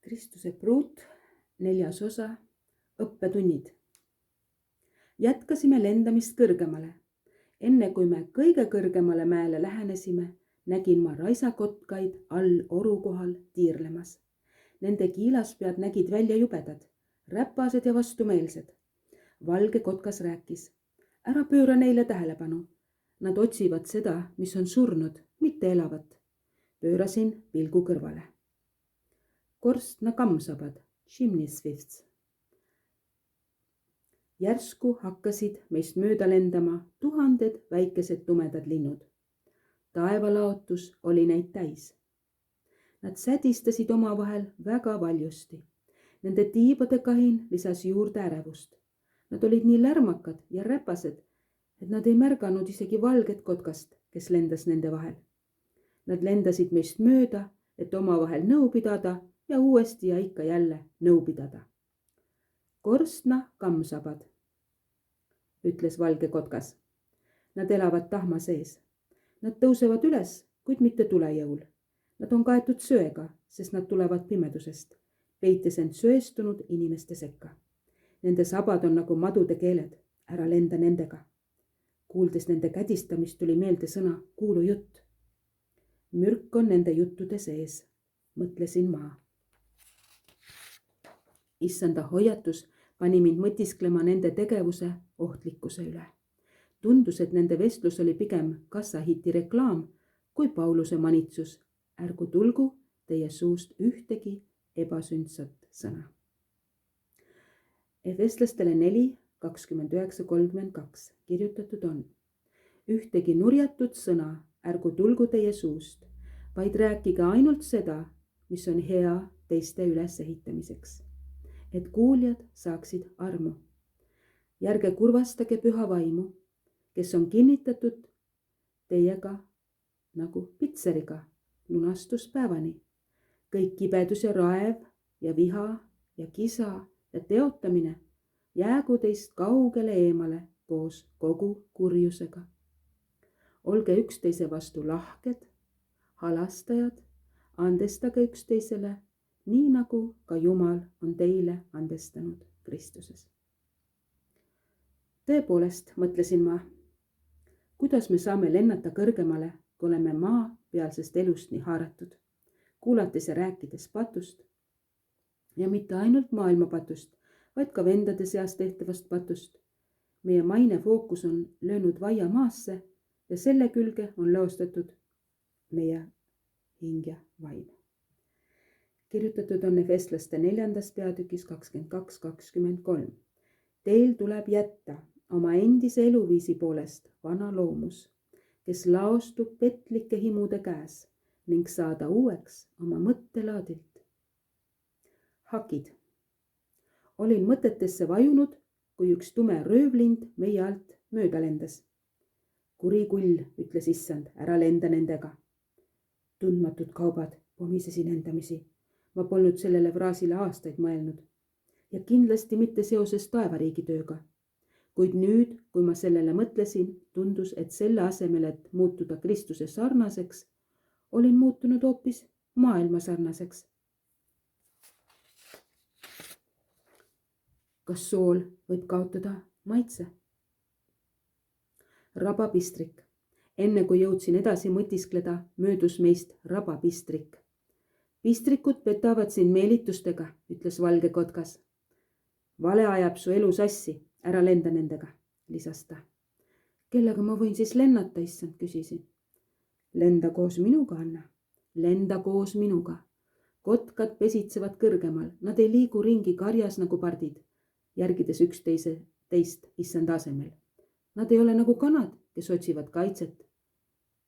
Kristuse pruut, 4. osa, õppetunnid. Jätkasime lendamist kõrgemale. Enne kui me kõige kõrgemale mäele lähenesime, nägin ma raisakotkaid all oru kohal tiirlemas. Nende kiilaspead nägid välja jubedad, räpased ja vastumeelsed. Valge kotkas rääkis: ära pööra neile tähelepanu. Nad otsivad seda, mis on surnud, mitte elavat. Pöörasin pilgu kõrvale. Korstna kammsabad, chimneyswifts. Järsku hakkasid meist mööda lendama tuhanded väikesed tumedad linnud. Taevalaotus oli neid täis. Nad sädistasid omavahel väga valjusti. Nende tiibade kahin lisas juurde ärevust. Nad olid nii lärmakad ja räpased, et nad ei märganud isegi valget kotkast, kes lendas nende vahel. Nad lendasid meist mööda, et omavahel nõu pidada ja uuesti ja ikka jälle nõu pidada. Korstna kammsabad, ütles valge kotkas. Nad elavad tahma sees. Nad tõusevad üles, kuid mitte tulejõul. Nad on kaetud söega, sest nad tulevad pimedusest, peites end söestunud inimeste sekka. Nende sabad on nagu madude keeled, ära lenda nendega. Kuuldes nende kädistamist tuli meelde sõna kuulu jutt. Mürk on nende juttude sees, mõtlesin ma. Issanda hoiatus pani mind mõtisklema nende tegevuse ohtlikkuse üle. Tundus, et nende vestlus oli pigem kassahiti reklaam kui Pauluse manitsus. Ärgu tulgu teie suust ühtegi ebasündsat sõna. Efeslastele 4, 29-32 kirjutatud on: ühtegi nurjatut sõna ärgu tulgu teie suust, vaid rääkige ainult seda, mis on hea teiste ülesehitamiseks, et kuuljad saaksid armu. Järge kurvastage püha vaimu, kes on kinnitatud teiega nagu pitseriga lunastuspäevani. Kõik kibedus ja raev ja viha ja kisa ja teotamine jäägu teist kaugele eemale koos kogu kurjusega. Olge üksteise vastu lahked, halastajad, andestage üksteisele, nii nagu ka Jumal on teile andestanud Kristuses. Tõepoolest, mõtlesin ma, kuidas me saame lennata kõrgemale, kui oleme maa pealsest elust nii haaratud, kuulates ja rääkides patust. Ja mitte ainult maailma patust, vaid ka vendade seas tehtavast patust. Meie maine fookus on löönud vaia maasse ja selle külge on laostatud meie hing ja vaim. Kirjutatud on Efeslaste 4. peatükis 22-23. Teil tuleb jätta oma endise eluviisi poolest vana loomus, kes laostub petlike himude käes ning saada uueks oma mõttelaadilt. Hakid. Olin mõtetesse vajunud, kui üks tume röövlind meie alt mööda lendas. Kuri kull, ütles issand, ära lenda nendega. Tundmatud kaubad, pomisesin endamisi. Ma polnud sellele fraasile aastaid mõelnud. Ja kindlasti mitte seoses taevariigi tööga. Kuid nüüd, kui ma sellele mõtlesin, tundus, et selle asemel, et muutuda Kristuse sarnaseks, olin muutunud hoopis maailma sarnaseks. Kas sool võib kaotada maitse? Rabapistrik. Enne kui jõudsin edasi mõtiskleda, möödus meist rabapistrik. Pistrikud petavad sind meelitustega, ütles valge kotkas. Vale ajab su elu sassi, ära lenda nendega, lisas ta. Kellega ma võin siis lennata, issand, küsisin. Lenda koos minuga, Anna. Lenda koos minuga. Kotkad pesitsevad kõrgemal, nad ei liigu ringi karjas nagu pardid, järgides teist issanda asemel. Nad ei ole nagu kanad, kes otsivad kaitset,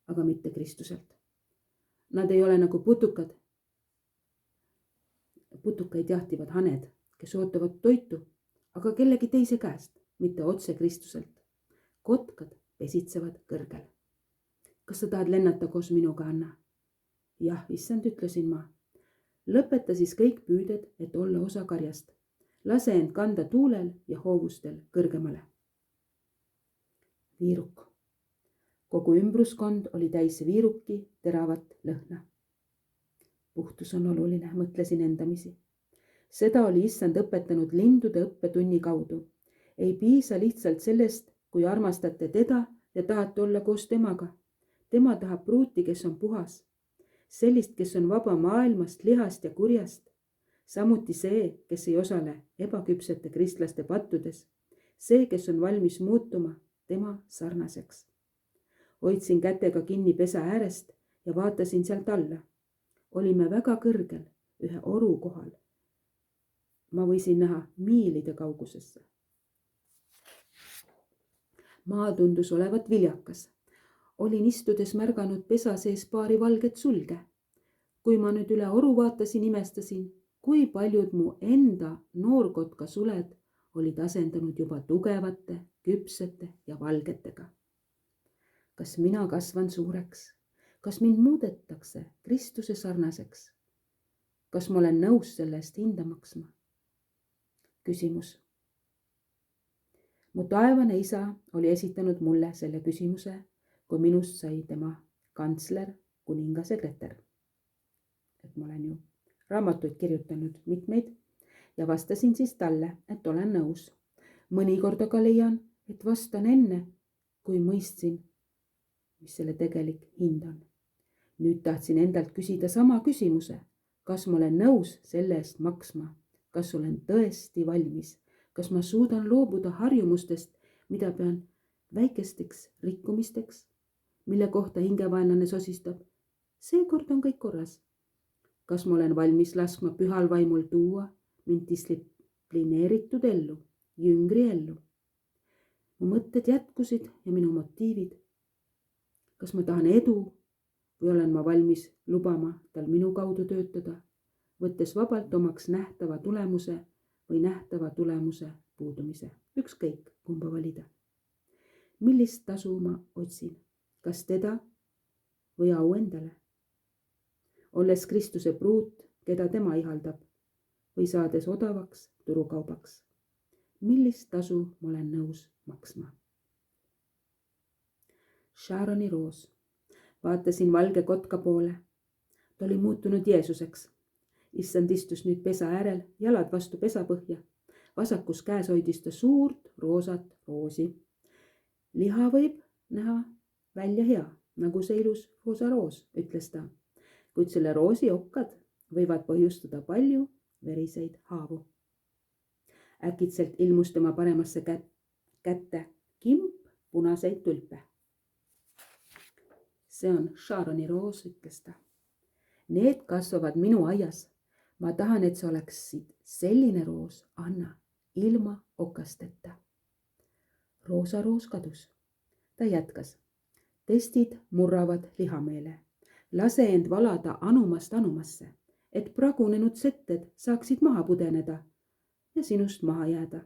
aga mitte Kristuselt. Nad ei ole nagu putukaid jahtivad haned, kes ootavad toitu, aga kellegi teise käest, mitte otse Kristuselt. Kotkad pesitsevad kõrgel. Kas sa tahad lennata koos minuga, Anna? Jah, issand, ütlesin ma. Lõpeta siis kõik püüded, et olla osa karjast. Lase end kanda tuulel ja hoovustel kõrgemale. Viiruk. Kogu ümbruskond oli täis viiruki teravat lõhna. Puhtus on oluline, mõtlesin endamisi. seda oli issand õpetanud lindude õppetunni kaudu. Ei piisa lihtsalt sellest, kui armastate teda ja tahate olla koos temaga. Tema tahab pruuti, kes on puhas. Sellist, kes on vaba maailmast, lihast ja kurjast. Samuti see, kes ei osale ebaküpsete kristlaste pattudes. See, kes on valmis muutuma tema sarnaseks. Hoidsin kätega kinni pesa äärest ja vaatasin sealt alla. Olime väga kõrgel, ühe oru kohal. Ma võisin näha miilide kaugusesse. Maa tundus olevat viljakas. Olin istudes märganud pesa sees paari valget sulge. Kui ma nüüd üle oru vaatasin, imestasin, kui paljud mu enda noorkotka suled olid asendanud juba tugevate, küpsete ja valgetega. Kas mina kasvan suureks? Kas mind muudetakse Kristuse sarnaseks? Kas ma olen nõus selle eest hinda maksma? Küsimus. Mu taevane isa oli esitanud mulle selle küsimuse, kui minust sai tema kantsler, kuninga sekretär. Et ma olen ju raamatuid kirjutanud mitmeid ja vastasin siis talle, et olen nõus. Mõnikord aga leian, et vastan enne, kui mõistsin, mis selle tegelik hind on. Nüüd tahtsin endalt küsida sama küsimuse. Kas ma olen nõus selle eest maksma? Kas olen tõesti valmis? Kas ma suudan loobuda harjumustest, mida pean väikesteks rikkumisteks, mille kohta hingevaenlane sosistab? Seekord on kõik korras. Kas ma olen valmis laskma pühal vaimul tuua mind distsiplineeritud ellu, jüngri ellu? Mu mõtted jätkusid ja minu motiivid. Kas ma tahan edu või olen ma valmis lubama tal minu kaudu töötada, võttes vabalt omaks nähtava tulemuse või nähtava tulemuse puudumise, ükskõik kumba valida. Millist tasu ma otsin? Kas teda või au endale? Olles Kristuse pruut, keda tema ihaldab, või saades odavaks turukaubaks? Millist tasu ma olen nõus maksma? Shaaroni roos. Vaatasin valge kotka poole. Ta oli muutunud Jeesuseks. Issand istus nüüd pesa äärel, jalad vastu pesapõhja. Vasakus käes hoidis ta suurt roosat roosi. Liha võib näha välja hea, nagu see ilus roosa roos, ütles ta. Kuid selle roosi okkad võivad põhjustada palju veriseid haavu. Äkitselt ilmus tema paremasse kätte kimp punaseid tulpe. See on Shaaroni roos, ütles ta. Need kasvavad minu aias. Ma tahan, et see oleks selline roos, anna, ilma okasteta. Roosa roos kadus. Ta jätkas. Testid murravad lihameele. Lase end valada anumast anumasse, et pragunenud setted saaksid maha pudeneda ja sinust maha jääda.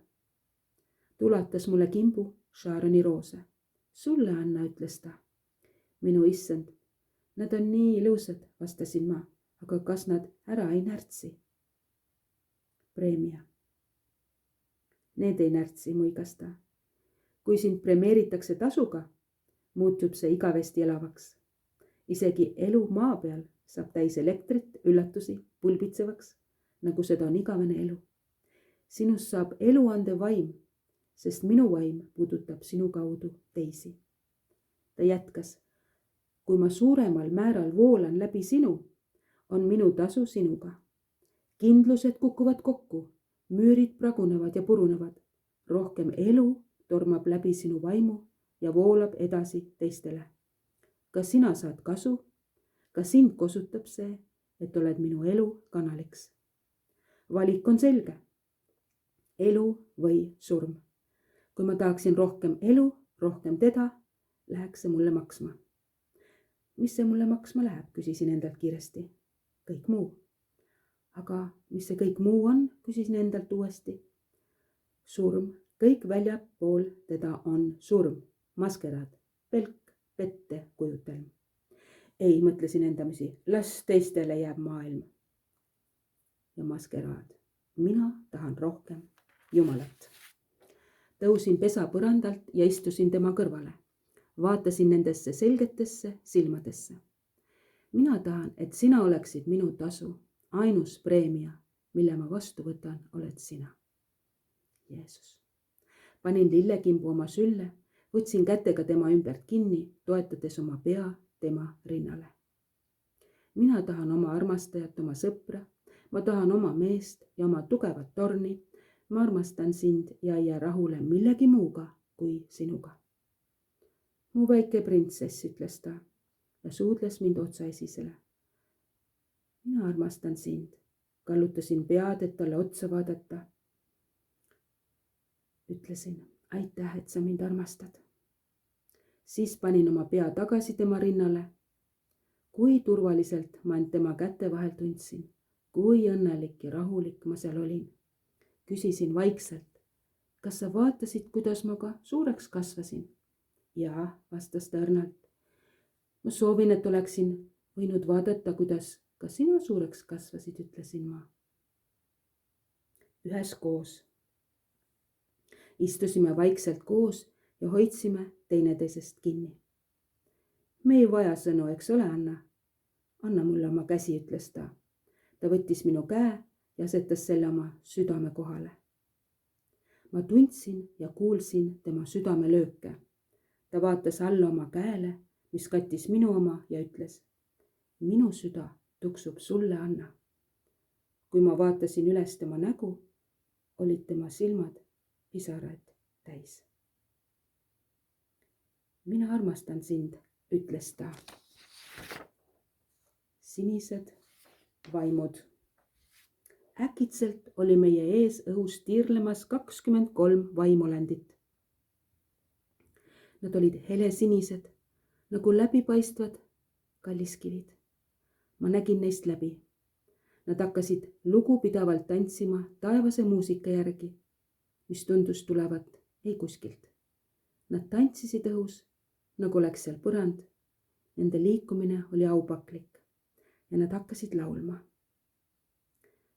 Tulatas mulle kimbu Shaaroni roose. Sulle, Anna, ütles ta. Minu issand, nad on nii ilusad, vastasin ma. Aga kas nad ära ei närtsi? Preemia. Need ei närtsi, muigas ta. Kui sind premeeritakse tasuga, muutub see igavesti elavaks. Isegi elu maa peal saab täis elektrit, üllatusi, pulbitsevaks, nagu seda on igavene elu. Sinust saab eluande vaim, sest minu vaim puudutab sinu kaudu teisi. Ta jätkas. Kui ma suuremal määral voolan läbi sinu, on minu tasu sinuga. Kindlused kukuvad kokku, müürid pragunevad ja purunevad. Rohkem elu tormab läbi sinu vaimu ja voolab edasi teistele. Ka sina saad kasu, ka sind kosutab see, et oled minu elu kanaliks. Valik on selge. Elu või surm. Kui ma tahaksin rohkem elu, rohkem teda, läheks see mulle maksma. Mis see mulle maksma läheb, küsisin endalt kiiresti. Kõik muu. Aga mis see kõik muu on, küsisin endalt uuesti. Surm, kõik väljapool teda on surm, maskeraad, pelk, pette, kujutelm. Ei, mõtlesin endamisi, las teistele jääb maailm. Ja maskeraad, mina tahan rohkem Jumalat. Tõusin pesa põrandalt ja istusin tema kõrvale. Vaatasin nendesse selgetesse silmadesse. Mina tahan, et sina oleksid minu tasu, ainus preemia, mille ma vastu võtan, oled sina, Jeesus. Panin lillekimbu oma sülle, võtsin kätega tema ümbert kinni, toetades oma pea tema rinnale. Mina tahan oma armastajat, oma sõpra, ma tahan oma meest ja oma tugevat torni. Ma armastan sind ja ei jää rahule millegi muuga kui sinuga. Mu väike printsess, ütles ta ja suudles mind otsaesisele. Mina armastan sind, kallutasin pead, et talle otsa vaadata. Ütlesin, aitäh, et sa mind armastad. Siis panin oma pea tagasi tema rinnale. Kui turvaliselt ma end tema käte vahel tundsin, kui õnnelik ja rahulik ma seal olin. Küsisin vaikselt, kas sa vaatasid, kuidas ma ka suureks kasvasin? Jaa, vastas ta õrnalt. Ma soovin, et oleksin võinud vaadata, kuidas ka sina suureks kasvasid, ütlesin ma. Üheskoos. Istusime vaikselt koos ja hoidsime teineteisest kinni. Me ei vaja sõnu, eks ole, Anna? Anna mulle oma käsi, ütles ta. Ta võttis minu käe ja asetas selle oma südame kohale. Ma tundsin ja kuulsin tema südamelööke. Ta vaatas alla oma käele, mis kattis minu oma ja ütles, minu süda tuksub sulle, Anna. Kui ma vaatasin üles tema nägu, olid tema silmad pisaraid täis. Mina armastan sind, ütles ta. Sinised vaimud. Äkitselt oli meie ees õhus tiirlemas 23 vaimolendit. Nad olid helesinised, nagu läbipaistvad kalliskivid. Ma nägin neist läbi. Nad hakkasid lugupidavalt tantsima taevase muusika järgi, mis tundus tulevat ei kuskilt. Nad tantsisid õhus, nagu oleks seal põrand. Nende liikumine oli aupaklik ja nad hakkasid laulma.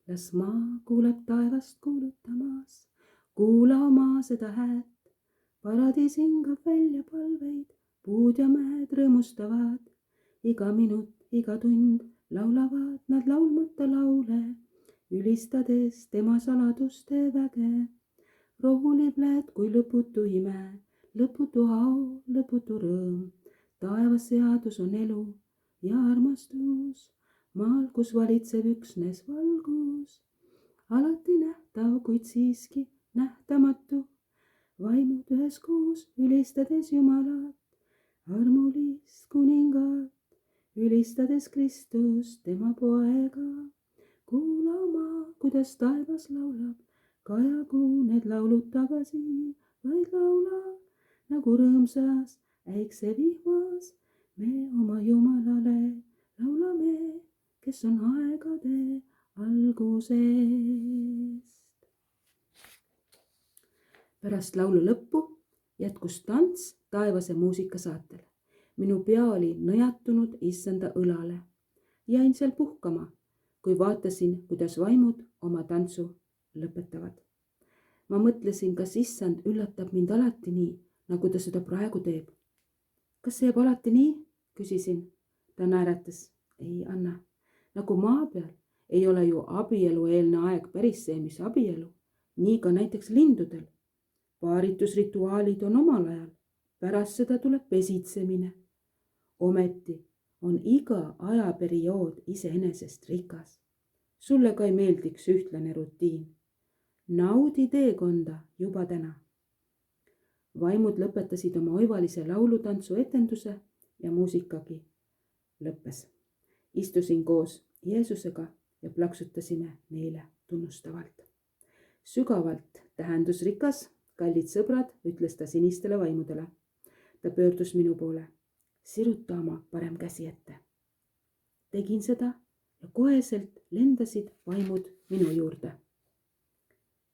Las maa kuuleb taevast kuulutamas, kuula oma seda häält. Paradiis hingab välja palveid, puud ja mäed rõõmustavad. Iga minut, iga tund laulavad nad laulmata laule, ülistades tema saladuste väge. Rohu libled kui lõputu ime, lõputu au, lõputu rõõm. Taevas seadus on elu ja armastus, maal, kus valitseb üksnes valgus. Alati nähtav, kuid siiski nähtamatu. Vaimud üheskoos ülistades Jumalat, armulist kuningat, ülistades Kristust, tema poega. Kuula oma, kuidas taevas laulab, kajagu need laulud tagasi, vaid laula nagu rõõmsas äiksevihmas. Me oma Jumalale laulame, kes on aegade algusest. Pärast laulu lõppu jätkus tants taevase muusika saatel. Minu pea oli nõjatunud issanda õlale. Jäin seal puhkama, kui vaatasin, kuidas vaimud oma tantsu lõpetavad. Ma mõtlesin, kas issand üllatab mind alati nii, nagu ta seda praegu teeb. Kas see jääb alati nii? Küsisin. Ta naeratas. Ei, Anna, nagu maa peal ei ole ju abielueelne aeg päris see, mis abielu. Nii ka näiteks lindudel. Paaritusrituaalid on omal ajal, pärast seda tuleb pesitsemine. Ometi on iga ajaperiood iseenesest rikas. Sulle ka ei meeldiks ühtlane rutiin. Naudi teekonda juba täna. Vaimud lõpetasid oma oivalise laulutantsu etenduse ja muusikagi lõppes. Istusin koos Jeesusega ja plaksutasime neile tunnustavalt. Sügavalt tähendusrikas, kallid sõbrad, ütles ta sinistele vaimudele. Ta pöördus minu poole. Siruta oma parem käsi ette. Tegin seda ja koheselt lendasid vaimud minu juurde.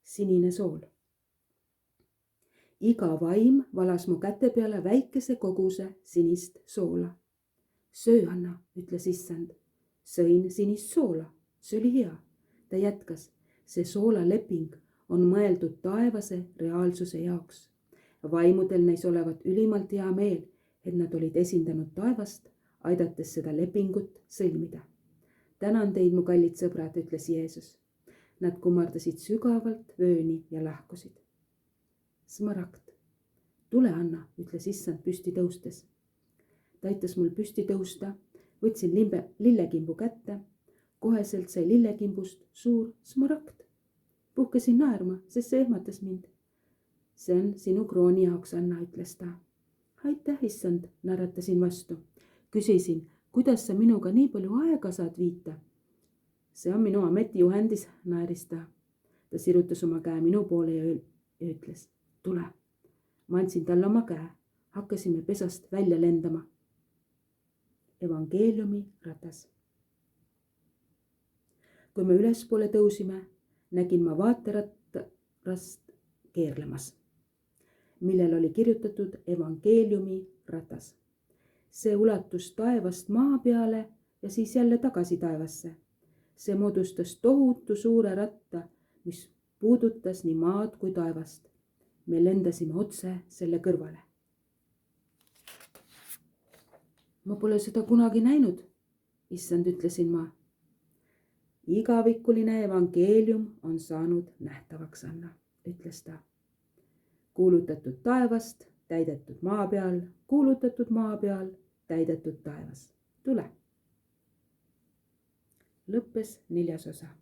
Sinine sool. Iga vaim valas mu käte peale väikese koguse sinist soola. Söö, Anna, ütles issand. Sõin sinist soola. See oli hea. Ta jätkas. See soolaleping on mõeldud taevase reaalsuse jaoks. Vaimudel neis olevat ülimalt hea meel, et nad olid esindanud taevast, aidates seda lepingut sõlmida. Tänan teid, mu kallid sõbrad, ütles Jeesus. Nad kummardasid sügavalt vööni ja lahkusid. Smaragd, tule Anna, ütles issand püsti tõustes. Ta aitas mul püsti tõusta, võtsin lillekimbu kätte. Koheselt sai lillekimbust suur smaragd. Puhkesin naerma, sest see ehmatas mind. See on sinu krooni jaoks, Anna, ütles ta. Aitäh, issand, naeratasin vastu. Küsisin, kuidas sa minuga nii palju aega saad viita? See on minu ametijuhendis, naeris ta. Ta sirutas oma käe minu poole ja ütles, tule. Ma andsin talle oma käe. Hakkasime pesast välja lendama. Evangeeliumi ratas. Kui me ülespoole tõusime, nägin ma vaaterattarast keerlemas, millel oli kirjutatud Evangeeliumi ratas. See ulatus taevast maa peale ja siis jälle tagasi taevasse. See moodustas tohutu suure ratta, mis puudutas nii maad kui taevast. Me lendasime otse selle kõrvale. Ma pole seda kunagi näinud, issand, ütlesin ma. Igavikuline evangeelium on saanud nähtavaks, Anna, ütles ta. Kuulutatud taevast, täidetud maa peal, kuulutatud maa peal, täidetud taevas. Tule. Lõppes 4. osa.